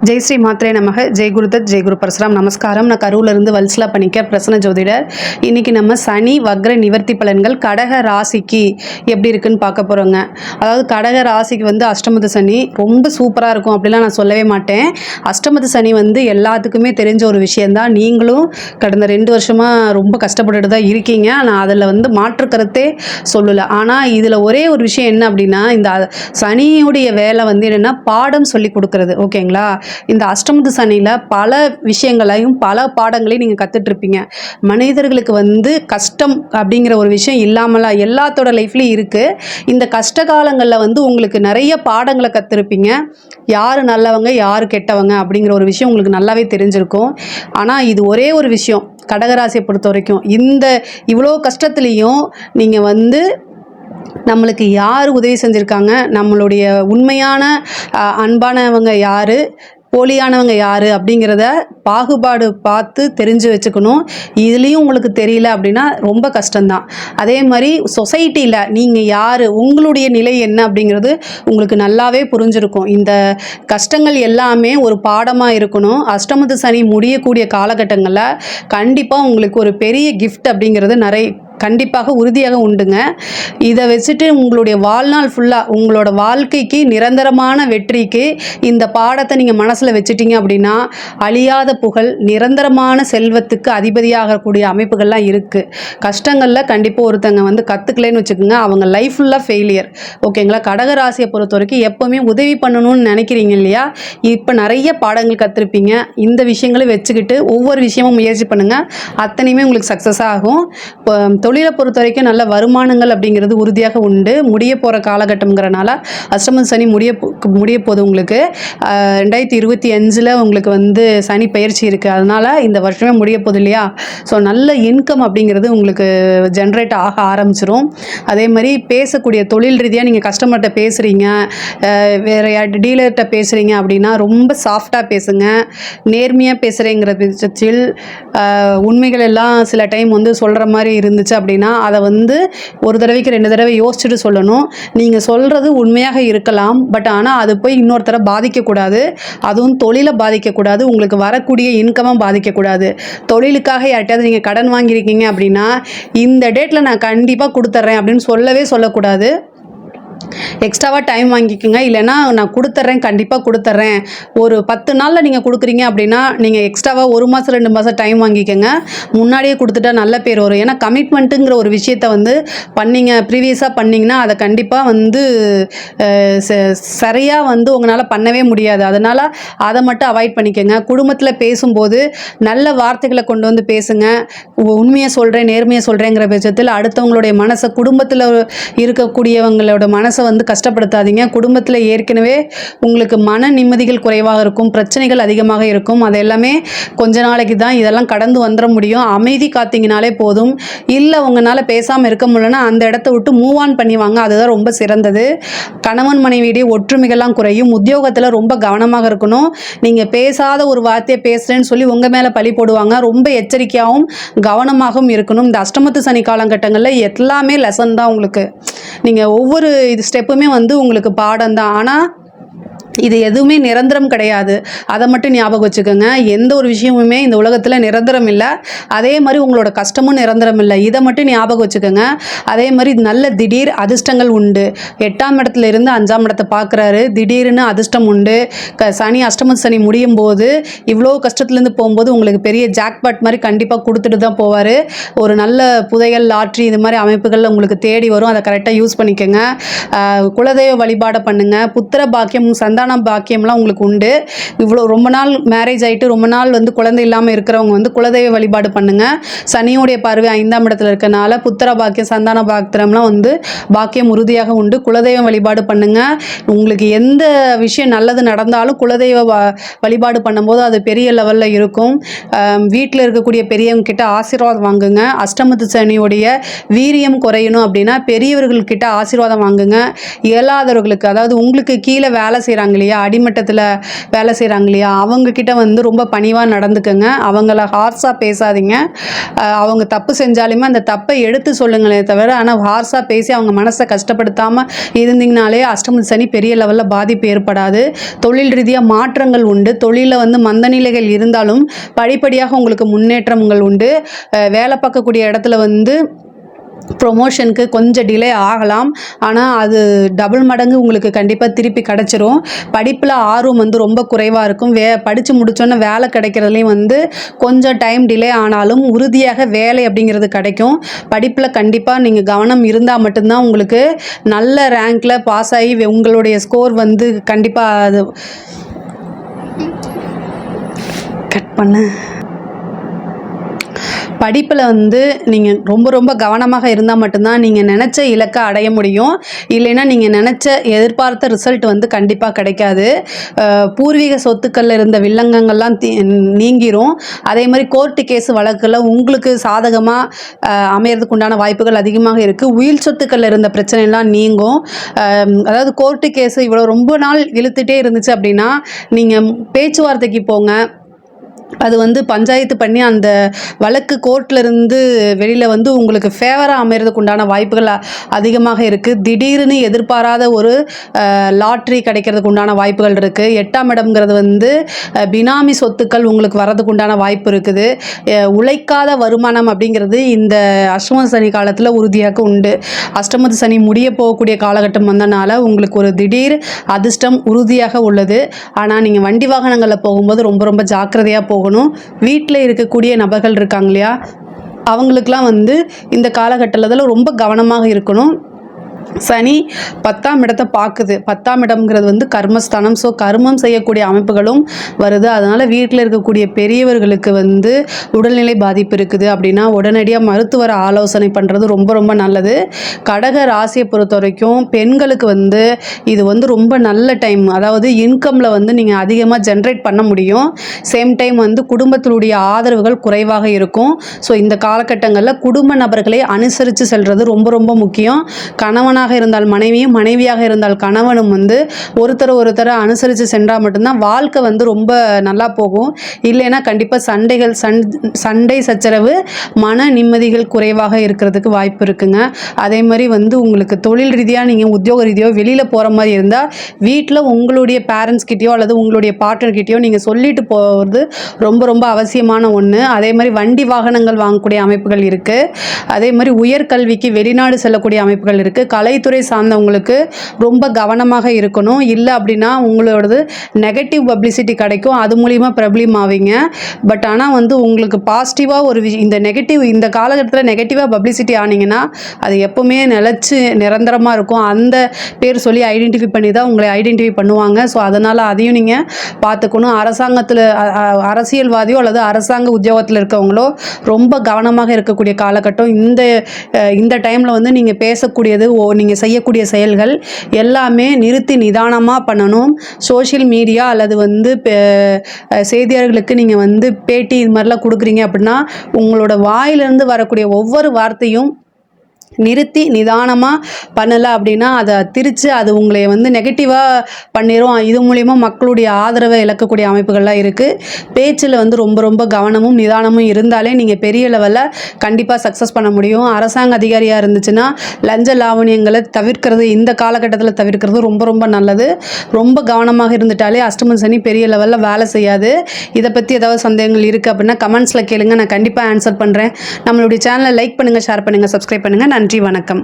ஜெய் ஸ்ரீ மாத்ரே நமக. ஜெய் குருதத், ஜெய் குரு பரசுராம். நமஸ்காரம். நான் கரூர்லேருந்து வல்சலா பண்ணிக்க பிரசன்ன ஜோதிடர். இன்றைக்கி நம்ம சனி வக்ர நிவர்த்தி பலன்கள் கடக ராசிக்கு எப்படி இருக்குன்னு பார்க்க போகிறோங்க. அதாவது கடக ராசிக்கு அஷ்டமத்து சனி ரொம்ப சூப்பராக இருக்கும் அப்படிலாம் நான் சொல்லவே மாட்டேன். அஷ்டமத்து சனி எல்லாத்துக்குமே தெரிஞ்ச ஒரு விஷயந்தான். நீங்களும் கடந்த 2 வருஷமாக ரொம்ப கஷ்டப்பட்டுட்டு தான் இருக்கீங்க. நான் அதில் மாற்று கருத்தே சொல்லலை. ஆனால் இதில் ஒரே ஒரு விஷயம் என்ன அப்படின்னா, இந்த சனியுடைய வேலை என்னென்னா பாடம் சொல்லி கொடுக்குறது. ஓகேங்களா? இந்த அஷ்டமத்து சனியில் பல விஷயங்களையும் பல பாடங்களையும் நீங்கள் கற்றுட்ருப்பீங்க. மனிதர்களுக்கு கஷ்டம் அப்படிங்கிற ஒரு விஷயம் இல்லாமலா எல்லாத்தோட லைஃப்லேயும் இருக்குது. இந்த கஷ்ட காலங்களில் உங்களுக்கு நிறைய பாடங்களை கற்றுருப்பீங்க. யார் நல்லவங்க யார் கெட்டவங்க அப்படிங்கிற ஒரு விஷயம் உங்களுக்கு நல்லாவே தெரிஞ்சிருக்கும். ஆனால் இது ஒரே ஒரு விஷயம் கடகராசியை பொறுத்த வரைக்கும், இந்த இவ்வளோ கஷ்டத்துலேயும் நீங்கள் நம்மளுக்கு யார் உதவி செஞ்சுருக்காங்க, நம்மளுடைய உண்மையான அன்பானவங்க யார், போலியானவங்க யார் அப்படிங்கிறத பாகுபாடு பார்த்து தெரிஞ்சு வச்சுக்கணும். இதுலேயும் உங்களுக்கு தெரியல அப்படின்னா ரொம்ப கஷ்டம்தான். அதே மாதிரி சொசைட்டியில் நீங்கள் யார், உங்களுடைய நிலை என்ன அப்படிங்கிறது உங்களுக்கு நல்லாவே புரிஞ்சிருக்கும். இந்த கஷ்டங்கள் எல்லாமே ஒரு பாடமாக இருக்கணும். அஷ்டமத்து சனி முடியக்கூடிய காலகட்டங்களில் கண்டிப்பாக உங்களுக்கு ஒரு பெரிய கிஃப்ட் அப்படிங்கிறது கண்டிப்பாக உறுதியாக உண்டுங்க. இதை வச்சுட்டு உங்களுடைய வாழ்நாள் ஃபுல்லாக உங்களோட வாழ்க்கைக்கு நிரந்தரமான வெற்றிக்கு இந்த பாடத்தை நீங்கள் மனசில் வச்சுட்டீங்க அப்படின்னா அழியாத புகழ், நிரந்தரமான செல்வத்துக்கு அதிபதியாகக்கூடிய அமைப்புகள்லாம் இருக்குது. கஷ்டங்களில் கண்டிப்பாக ஒருத்தங்க கற்றுக்கலன்னு வச்சுக்கோங்க, அவங்க லைஃப் ஃபுல்லாக ஃபெயிலியர். ஓகேங்களா? கடகராசியை பொறுத்த வரைக்கும் எப்போவுமே உதவி பண்ணணும்னு நினைக்கிறீங்க இல்லையா? இப்போ நிறைய பாடங்கள் கற்றுருப்பீங்க. இந்த விஷயங்களை வச்சுக்கிட்டு ஒவ்வொரு விஷயமும் முயற்சி பண்ணுங்கள். அத்தனையுமே உங்களுக்கு சக்ஸஸ் ஆகும். தொழிலை பொறுத்த வரைக்கும் நல்ல வருமானங்கள் அப்படிங்கிறது உறுதியாக உண்டு. முடிய போகிற காலகட்டம்ங்கிறனால அஷ்டமத்து சனி முடிய போகுது உங்களுக்கு. 2025 உங்களுக்கு சனி பயிற்சி இருக்குது. அதனால் இந்த வருஷமே முடிய போகுது இல்லையா? ஸோ நல்ல இன்கம் அப்படிங்கிறது உங்களுக்கு ஜென்ரேட் ஆக ஆரம்பிச்சிரும். அதே மாதிரி பேசக்கூடிய தொழில் ரீதியாக நீங்கள் கஸ்டமர்கிட்ட பேசுகிறீங்க, வேறு டீலர்கிட்ட பேசுகிறீங்க அப்படின்னா ரொம்ப சாஃப்டாக பேசுங்க. நேர்மையாக பேசுகிறேங்கிற பட்சத்தில் உண்மைகள் எல்லாம் சில டைம் சொல்கிற மாதிரி இருந்துச்சு அப்படின்னா அதை ஒரு தடவைக்கு 2 தடவை யோசிச்சுட்டு சொல்லணும். நீங்கள் சொல்கிறது உண்மையாக இருக்கலாம், பட் ஆனால் அது போய் இன்னொருத்தரை பாதிக்கக்கூடாது. அதுவும் தொழிலை பாதிக்கக்கூடாது, உங்களுக்கு வரக்கூடிய இன்கமாக பாதிக்கக்கூடாது. தொழிலுக்காக யார்கிட்டயாவது நீங்கள் கடன் வாங்கியிருக்கீங்க அப்படின்னா இந்த டேட்டில் நான் கண்டிப்பாக கொடுத்துட்றேன் அப்படின்னு சொல்லக்கூடாது. எக்ஸ்ட்ராவாக டைம் வாங்கிக்கோங்க. இல்லைனா நான் கொடுத்துட்றேன், கண்டிப்பாக கொடுத்துட்றேன், ஒரு 10 நாளில் நீங்கள் கொடுக்குறீங்க அப்படின்னா நீங்கள் எக்ஸ்ட்ராவாக 1 மாதம் 2 மாதம் டைம் வாங்கிக்கோங்க. முன்னாடியே கொடுத்துட்டா நல்ல பேர் வரும். ஏன்னா கமிட்மெண்ட்டுங்கிற ஒரு விஷயத்தை ப்ரீவியஸாக பண்ணிங்கன்னா அதை கண்டிப்பாக சரியாக உங்களால் பண்ணவே முடியாது. அதனால் அதை மட்டும் அவாய்ட் பண்ணிக்கோங்க. குடும்பத்தில் பேசும்போது நல்ல வார்த்தைகளை கொண்டு பேசுங்க. உண்மையை சொல்கிறேன், நேர்மையை சொல்கிறேங்கிற பட்சத்தில் அடுத்தவங்களுடைய மனசை, குடும்பத்தில் இருக்கக்கூடியவங்களோட மனசை கஷ்டப்படுத்தாதீங்க. குடும்பத்தில் ஏற்கனவே உங்களுக்கு மன நிம்மதிகள் குறைவாக இருக்கும், பிரச்சனைகள் அதிகமாக இருக்கும். அது எல்லாமே கொஞ்ச நாளைக்கு தான், இதெல்லாம் கடந்து வந்துட முடியும். அமைதி காத்தீங்கனாலே போதும். இல்லை உங்களால் பேசாமல் இருக்க முடியலன்னா அந்த இடத்த விட்டு மூவ் ஆன் பண்ணிவாங்க. அதுதான் ரொம்ப சிறந்தது. கணவன் மனைவியுடைய ஒற்றுமைகள்லாம் குறையும். உத்தியோகத்தில் ரொம்ப கவனமாக இருக்கணும். நீங்கள் பேசாத ஒரு வார்த்தையை பேசுகிறேன்னு சொல்லி உங்கள் மேலே பழி போடுவாங்க. ரொம்ப எச்சரிக்கையாகவும் கவனமாகவும் இருக்கணும். இந்த அஷ்டமத்து சனி காலகட்டங்களில் எல்லாமே லெசன் தான் உங்களுக்கு. நீங்கள் ஒவ்வொரு ஸ்டெப்புமே உங்களுக்கு பாடம் தான். ஆனால் இது எதுவுமே நிரந்தரம் கிடையாது. அதை மட்டும் ஞாபகம் வச்சுக்கோங்க. எந்த ஒரு விஷயமுமே இந்த உலகத்தில் நிரந்தரம் இல்லை. அதே மாதிரி உங்களோட கஷ்டமும் நிரந்தரம் இல்லை. இதை மட்டும் ஞாபகம் வச்சுக்கோங்க. அதே மாதிரி நல்ல திடீர் அதிர்ஷ்டங்கள் உண்டு. 8ஆம் இடத்துல இருந்து 5ஆம் இடத்தை பார்க்குறாரு. திடீர்னு அதிர்ஷ்டம் உண்டு. சனி அஷ்டமத்து சனி முடியும் போது இவ்வளோ கஷ்டத்துலேருந்து போகும்போது உங்களுக்கு பெரிய ஜாக்பாட் மாதிரி கண்டிப்பாக கொடுத்துட்டு தான் போவார். ஒரு நல்ல புதையல், லாட்ரி இது மாதிரி அமைப்புகள் உங்களுக்கு தேடி வரும். அதை கரெக்டாக யூஸ் பண்ணிக்கோங்க. குலதெய்வ வழிபாடை பண்ணுங்கள். புத்திர பாக்கியம், சந்தான பாக்கியம்லாம் உங்களுக்கு உண்டு. இவ்வளோ ரொம்ப நாள் மேரேஜ் ஆகிட்டு ரொம்ப நாள் குழந்தை இல்லாமல் இருக்கிறவங்க குலதெய்வ வழிபாடு பண்ணுங்கள். சனியோடைய பார்வை 5ஆம் இடத்துல இருக்கனால புத்திர பாக்கியம், சந்தான பாக்கியம்லாம் பாக்கியம் உறுதியாக உண்டு. குலதெய்வ வழிபாடு பண்ணுங்கள். உங்களுக்கு எந்த விஷயம் நல்லது நடந்தாலும் குலதெய்வ வழிபாடு பண்ணும்போது அது பெரிய லெவலில் இருக்கும். வீட்டில் இருக்கக்கூடிய பெரியவங்க கிட்ட ஆசீர்வாதம் வாங்குங்க. அஷ்டமத்து சனியோடைய வீரியம் குறையணும் அப்படின்னா பெரியவர்கள்கிட்ட ஆசீர்வாதம் வாங்குங்க. இயலாதவர்களுக்கு, அதாவது உங்களுக்கு கீழே வேலை செய்கிறாங்க இல்லையா, அடிமட்டத்தில் வேலை செய்கிறாங்க இல்லையா, அவங்கக்கிட்ட வந்து ரொம்ப பணிவாக நடந்துக்கங்க. அவங்கள ஹார்ஸாக பேசாதீங்க. அவங்க தப்பு செஞ்சாலுமே அந்த தப்பை எடுத்து சொல்லுங்களே தவிர, ஆனால் ஹார்ஸாக பேசி அவங்க மனசை கஷ்டப்படுத்தாமல் இருந்தீங்கனாலே அஷ்டம சனி பெரிய லெவலில் பாதிப்பு ஏற்படாது. தொழில் ரீதியாக மாற்றங்கள் உண்டு. தொழிலில் வந்து மந்தநிலைகள் இருந்தாலும் படிப்படியாக உங்களுக்கு முன்னேற்றங்கள் உண்டு. வேலை பார்க்கக்கூடிய இடத்துல வந்து ப்ரொமோஷனுக்கு கொஞ்சம் டிலே ஆகலாம். ஆனால் அது டபுள் மடங்கு உங்களுக்கு கண்டிப்பாக திருப்பி கிடச்சிரும். படிப்பில் ஆர்வம் வந்து ரொம்ப குறைவாக இருக்கும். படித்து முடித்தோன்னே வேலை கிடைக்கிறதுலையும் வந்து கொஞ்சம் டைம் டிலே ஆனாலும் உறுதியாக வேலை அப்படிங்கிறது கிடைக்கும். படிப்பில் கண்டிப்பாக நீங்கள் கவனம் இருந்தால் மட்டும்தான் உங்களுக்கு நல்ல ரேங்க்கில் பாஸ் ஆகி உங்களுடைய ஸ்கோர் வந்து கண்டிப்பாக அது கட் பண்ண படிப்பில் வந்து நீங்கள் ரொம்ப ரொம்ப கவனமாக இருந்தால் மட்டும்தான் நீங்கள் நினச்ச இலக்கை அடைய முடியும். இல்லைன்னா நீங்கள் நினச்ச எதிர்பார்த்த ரிசல்ட் வந்து கண்டிப்பாக கிடைக்காது. பூர்வீக சொத்துக்களில் இருந்த வில்லங்கங்கள்லாம் நீங்கிரும். அதே மாதிரி கோர்ட்டு கேஸ் வழக்கில் உங்களுக்கு சாதகமாக அமையறதுக்கு உண்டான வாய்ப்புகள் அதிகமாக இருக்குது. உயிர் சொத்துக்களில் இருந்த பிரச்சனைலாம் நீங்கும். அதாவது கோர்ட்டு கேஸ் இவ்வளோ ரொம்ப நாள் இழுத்துட்டே இருந்துச்சு அப்படின்னா நீங்கள் பேச்சுவார்த்தைக்கு போங்க. அது வந்து பஞ்சாயத்து பண்ணி அந்த வழக்கு கோர்ட்லேருந்து வெளியில் வந்து உங்களுக்கு ஃபேவராக அமைகிறதுக்கு உண்டான வாய்ப்புகள் அதிகமாக இருக்குது. திடீர்னு எதிர்பாராத ஒரு லாட்ரி கிடைக்கிறதுக்கு உண்டான வாய்ப்புகள் இருக்குது. 8ஆம் இடம்ங்கிறது வந்து பினாமி சொத்துக்கள் உங்களுக்கு வர்றதுக்கு உண்டான வாய்ப்பு இருக்குது. உழைக்காத வருமானம் அப்படிங்கிறது இந்த அஷ்டம சனி காலத்தில் உறுதியாக உண்டு. அஷ்டமத்து சனி முடிய போகக்கூடிய காலகட்டம் வந்தனால உங்களுக்கு ஒரு திடீர் அதிர்ஷ்டம் உறுதியாக உள்ளது. ஆனால் நீங்கள் வண்டி வாகனங்களில் போகும்போது ரொம்ப ரொம்ப ஜாக்கிரதையாக போகணும். வீட்டில் இருக்கக்கூடிய நபர்கள் இருக்காங்க இல்லையா, அவங்களுக்கெல்லாம் வந்து இந்த காலகட்டத்தில் ரொம்ப கவனமாக இருக்கணும். சனி 10ஆம் இடத்தை பார்க்குது. 10ஆம் இடம்ங்கிறது வந்து கர்மஸ்தானம். ஸோ கர்மம் செய்யக்கூடிய அமைப்புகளும் வருது. அதனால் வீட்டில் இருக்கக்கூடிய பெரியவர்களுக்கு வந்து உடல்நிலை பாதிப்பு இருக்குது அப்படின்னா உடனடியாக மருத்துவரை ஆலோசனை பண்ணுறது ரொம்ப ரொம்ப நல்லது. கடக ராசியை பொறுத்த வரைக்கும் பெண்களுக்கு வந்து இது வந்து ரொம்ப நல்ல டைம். அதாவது இன்கமில் வந்து நீங்கள் அதிகமாக ஜென்ரேட் பண்ண முடியும். சேம் டைம் வந்து குடும்பத்தினுடைய ஆதரவுகள் குறைவாக இருக்கும். ஸோ இந்த காலகட்டங்களில் குடும்ப நபர்களை அனுசரித்து செல்வது ரொம்ப ரொம்ப முக்கியம். கணவனாக இருந்தால் மனைவியும், மனைவியாக இருந்தால் கணவனும் வந்து ஒருத்தரை அனுசரித்து சென்றால் மட்டும்தான் வாழ்க்கை வந்து ரொம்ப நல்லா போகும். இல்லைன்னா கண்டிப்பாக சண்டை சச்சரவு, மன நிம்மதிகள் குறைவாக இருக்கிறதுக்கு வாய்ப்பு இருக்குங்க. அதே மாதிரி வந்து உங்களுக்கு தொழில் ரீதியாக நீங்கள் உத்தியோக ரீதியாக வெளியில் போகிற மாதிரி இருந்தால் வீட்டில் உங்களுடைய பேரண்ட்ஸ்கிட்டயோ அல்லது உங்களுடைய பார்ட்னர்கிட்டயோ நீங்கள் சொல்லிட்டு போகிறது ரொம்ப ரொம்ப அவசியமான ஒன்று. அதே மாதிரி வண்டி வாகனங்கள் வாங்கக்கூடிய அமைப்புகள் இருக்குது. அதே மாதிரி உயர்கல்விக்கு வெளிநாடு செல்லக்கூடிய அமைப்புகள் இருக்குது. கலைத்துறை சார்ந்தவங்களுக்கு ரொம்ப கவனமாக இருக்கணும். இல்லை அப்படின்னா உங்களோடது நெகட்டிவ் பப்ளிசிட்டி கிடைக்கும். அது மூலிமா பிரபலம் ஆவீங்க. பட் ஆனால் வந்து உங்களுக்கு பாசிட்டிவாக ஒரு இந்த காலகட்டத்தில் நெகட்டிவாக பப்ளிசிட்டி ஆனீங்கன்னா அது எப்போவுமே நிலச்சி நிரந்தரமாக இருக்கும். அந்த பேர் சொல்லி ஐடென்டிஃபை பண்ணி தான் உங்களை ஐடென்டிஃபை பண்ணுவாங்க. ஸோ அதனால் அதையும் நீங்கள் பார்த்துக்கணும். அரசியல்வாதியோ அல்லது அரசாங்க உத்தியோகத்தில் இருக்கவங்களோ ரொம்ப கவனமாக இருக்கக்கூடிய காலகட்டம். இந்த டைமில் வந்து நீங்கள் பேசக்கூடியது, நீங்கள் செய்யக்கூடிய செயல்கள் எல்லாமே நிறுத்தி நிதானமாக பண்ணணும். சோஷியல் மீடியா அல்லது வந்து செய்தியாளர்களுக்கு நீங்கள் வந்து பேட்டி இது மாதிரிலாம் கொடுக்குறீங்க அப்படின்னா உங்களோட வாயிலிருந்து வரக்கூடிய ஒவ்வொரு வார்த்தையும் நிறுத்தி நிதானமாக பண்ணலை அப்படின்னா அதை திரித்து அது உங்களை வந்து நெகட்டிவாக பண்ணிடும். இது மூலிமா மக்களுடைய ஆதரவை இழக்கக்கூடிய அமைப்புகள்லாம் இருக்குது. பேச்சில் வந்து ரொம்ப ரொம்ப கவனமும் நிதானமும் இருந்தாலே நீங்கள் பெரிய லெவலில் கண்டிப்பாக சக்ஸஸ் பண்ண முடியும். அரசாங்க அதிகாரியாக இருந்துச்சுன்னா லஞ்ச லாவணியங்களை தவிர்க்கிறது, இந்த காலகட்டத்தில் தவிர்க்கிறது ரொம்ப ரொம்ப நல்லது. ரொம்ப கவனமாக இருந்துட்டாலே அஷ்டம சனி பெரிய லெவலில் வேலை செய்யாது. இதை பற்றி ஏதாவது சந்தேகங்கள் இருக்குது அப்படின்னா கமெண்ட்ஸில் கேளுங்க, நான் கண்டிப்பாக ஆன்சர் பண்ணுறேன். நம்மளுடைய சேனலை லைக் பண்ணுங்கள், ஷேர் பண்ணுங்கள், சப்ஸ்கிரைப் பண்ணுங்கள். நன்றி, வணக்கம்.